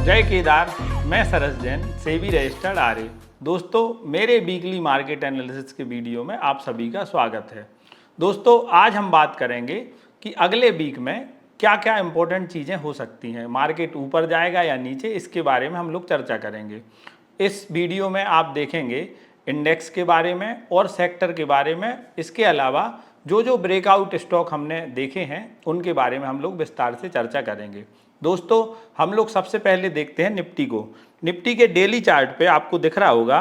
जय केदार। मैं सरस Jain, SEBI registered RA. दोस्तों, मेरे वीकली मार्केट एनालिसिस के वीडियो में आप सभी का स्वागत है। दोस्तों, आज हम बात करेंगे कि अगले वीक में क्या क्या इंपॉर्टेंट चीज़ें हो सकती हैं। मार्केट ऊपर जाएगा या नीचे, इसके बारे में हम लोग चर्चा करेंगे। इस वीडियो में आप देखेंगे इंडेक्स के बारे में और सेक्टर के बारे में। इसके अलावा जो ब्रेकआउट स्टॉक हमने देखे हैं उनके बारे में हम लोग विस्तार से चर्चा करेंगे। दोस्तों, हम लोग सबसे पहले देखते हैं निफ्टी को। निफ्टी के डेली चार्ट पे आपको दिख रहा होगा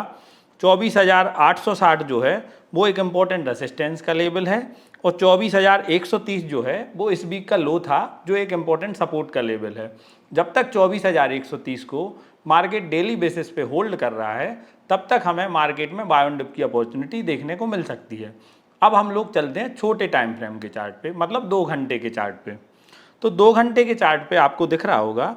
24,860 जो है वो एक इम्पोर्टेंट रेसिस्टेंस का लेवल है, और 24,130 जो है वो इस वीक का लो था, जो एक इम्पोर्टेंट सपोर्ट का लेवल है। जब तक 24,130 को मार्केट डेली बेसिस पे होल्ड कर रहा है, तब तक हमें मार्केट में बाय ऑन डिप की अपॉर्चुनिटी देखने को मिल सकती है। अब हम लोग चलते हैं छोटे टाइम फ्रेम के चार्ट पे, मतलब 2 घंटे के चार्ट पे। तो 2 घंटे के चार्ट पे आपको दिख रहा होगा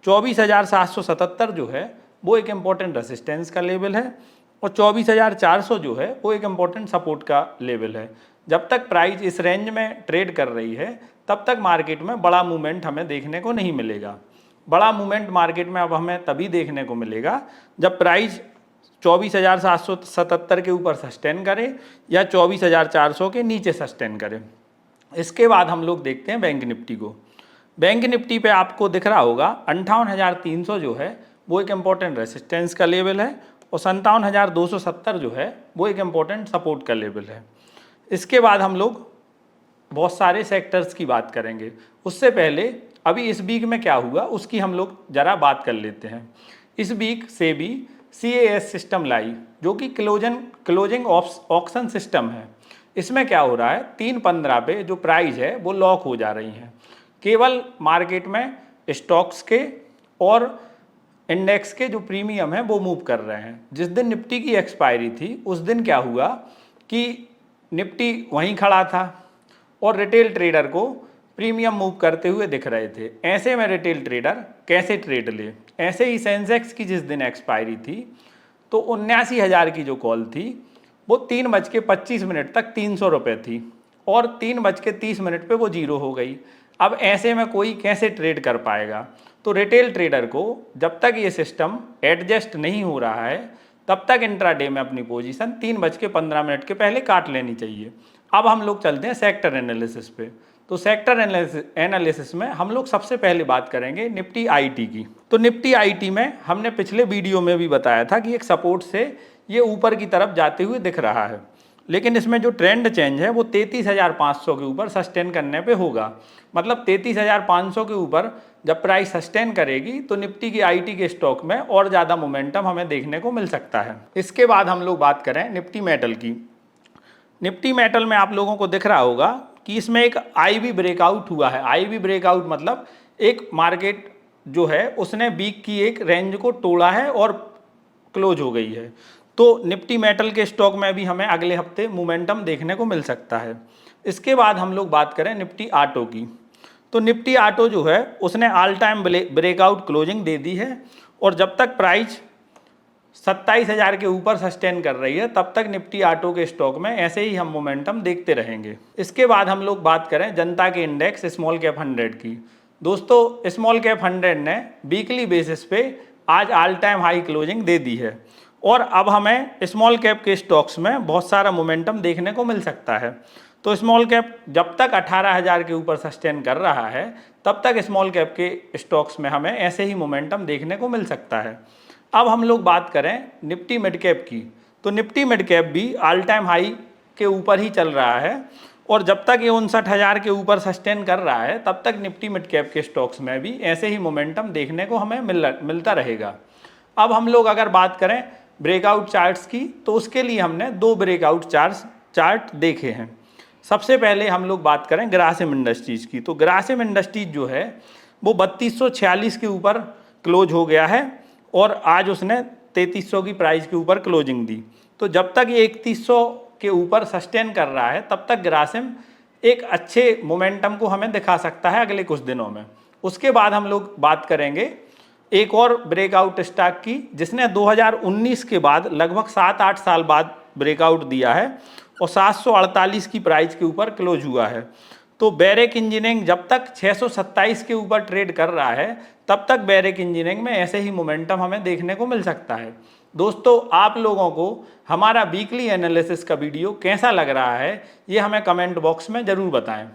24,777 जो है वो एक इम्पोर्टेंट रेसिस्टेंस का लेवल है, और 24,400 जो है वो एक इम्पोर्टेंट सपोर्ट का लेवल है। जब तक प्राइस इस रेंज में ट्रेड कर रही है, तब तक मार्केट में बड़ा मूवमेंट हमें देखने को नहीं मिलेगा। बड़ा मूवमेंट मार्केट में अब हमें तभी देखने को मिलेगा जब प्राइस 24,777 के ऊपर सस्टेन करे या 24,400 के नीचे सस्टेन करे। इसके बाद हम लोग देखते हैं बैंक निफ्टी को। बैंक निफ्टी पे आपको दिख रहा होगा 58,300 जो है वो एक इम्पोर्टेंट रेसिस्टेंस का लेवल है, और 57,270 जो है वो एक इम्पोर्टेंट सपोर्ट का लेवल है। इसके बाद हम लोग बहुत सारे सेक्टर्स की बात करेंगे। उससे पहले अभी इस वीक में क्या हुआ उसकी हम लोग ज़रा बात कर लेते हैं। इस वीक सेबी CAS सिस्टम लाई, जो कि क्लोजिंग ऑक्शन सिस्टम है। इसमें क्या हो रहा है, 3:15 पे जो प्राइस है वो लॉक हो जा रही हैं। केवल मार्केट में स्टॉक्स के और इंडेक्स के जो प्रीमियम है वो मूव कर रहे हैं। जिस दिन निफ्टी की एक्सपायरी थी उस दिन क्या हुआ कि निफ्टी वहीं खड़ा था और रिटेल ट्रेडर को प्रीमियम मूव करते हुए दिख रहे थे। ऐसे में रिटेल ट्रेडर कैसे ट्रेड ले। ऐसे ही सेंसेक्स की जिस दिन एक्सपायरी थी तो 79,000 की जो कॉल थी वो 3:25 तक 300 रुपये थी, और 3:30 पे वो जीरो हो गई। अब ऐसे में कोई कैसे ट्रेड कर पाएगा। तो रिटेल ट्रेडर को जब तक ये सिस्टम एडजस्ट नहीं हो रहा है, तब तक इंट्राडे में अपनी पोजीशन 3:15 के पहले काट लेनी चाहिए। अब हम लोग चलते हैं सेक्टर एनालिसिस पे। तो सेक्टर एनालिसिस में हम लोग सबसे पहले बात करेंगे निफ्टी आईटी की। तो निफ्टी आईटी में हमने पिछले वीडियो में भी बताया था कि एक सपोर्ट से ये ऊपर की तरफ जाते हुए दिख रहा है, लेकिन इसमें जो ट्रेंड चेंज है वो 33,500 के ऊपर सस्टेन करने पे होगा। मतलब 33,500 के ऊपर जब प्राइस सस्टेन करेगी तो निफ्टी की आईटी के स्टॉक में और ज़्यादा मोमेंटम हमें देखने को मिल सकता है। इसके बाद हम लोग बात करें निफ्टी मेटल की। निफ्टी मेटल में आप लोगों को दिख रहा होगा कि इसमें एक आईवी ब्रेकआउट हुआ है। आईवी ब्रेकआउट मतलब एक मार्केट जो है उसने वीक की एक रेंज को तोड़ा है और क्लोज हो गई है। तो निफ्टी मेटल के स्टॉक में भी हमें अगले हफ्ते मोमेंटम देखने को मिल सकता है। इसके बाद हम लोग बात करें निफ्टी ऑटो की। तो निफ्टी ऑटो जो है उसने ऑल टाइम ब्रेकआउट क्लोजिंग दे दी है, और जब तक प्राइस 27,000 के ऊपर सस्टेन कर रही है तब तक निफ्टी ऑटो के स्टॉक में ऐसे ही हम मोमेंटम देखते रहेंगे। इसके बाद हम लोग बात करें जनता के इंडेक्स स्मॉल कैप 100 की। दोस्तों, स्मॉल कैप 100 ने वीकली बेसिस पे आज ऑल टाइम हाई क्लोजिंग दे दी है, और अब हमें स्मॉल कैप के स्टॉक्स में बहुत सारा मोमेंटम देखने को मिल सकता है। तो स्मॉल कैप जब तक 18,000 के ऊपर सस्टेन कर रहा है, तब तक स्मॉल कैप के स्टॉक्स में हमें ऐसे ही मोमेंटम देखने को मिल सकता है। अब हम लोग बात करें निफ्टी मिड कैप की। तो निफ्टी मिड कैप भी ऑल टाइम हाई के ऊपर ही चल रहा है, और जब तक ये 59,000 के ऊपर सस्टेन कर रहा है तब तक निफ्टी मिड कैप के स्टॉक्स में भी ऐसे ही मोमेंटम देखने को हमें मिलता रहेगा। अब हम लोग अगर बात करें ब्रेकआउट चार्ट्स की, तो उसके लिए हमने 2 ब्रेकआउट चार्ट देखे हैं। सबसे पहले हम लोग बात करें ग्रासिम इंडस्ट्रीज़ की। तो ग्रासिम इंडस्ट्रीज जो है वो 3246 के ऊपर क्लोज हो गया है, और आज उसने 3300 की प्राइस के ऊपर क्लोजिंग दी। तो जब तक ये 3100 के ऊपर सस्टेन कर रहा है तब तक ग्रासिम एक अच्छे मोमेंटम को हमें दिखा सकता है अगले कुछ दिनों में। उसके बाद हम लोग बात करेंगे एक और ब्रेकआउट स्टॉक की, जिसने 2019 के बाद लगभग 7-8 साल बाद ब्रेकआउट दिया है, और 748 की प्राइस के ऊपर क्लोज हुआ है। तो बैरेक इंजीनियरिंग जब तक 627 के ऊपर ट्रेड कर रहा है तब तक बैरेक इंजीनियरिंग में ऐसे ही मोमेंटम हमें देखने को मिल सकता है। दोस्तों, आप लोगों को हमारा वीकली एनालिसिस का वीडियो कैसा लग रहा है ये हमें कमेंट बॉक्स में ज़रूर बताएं।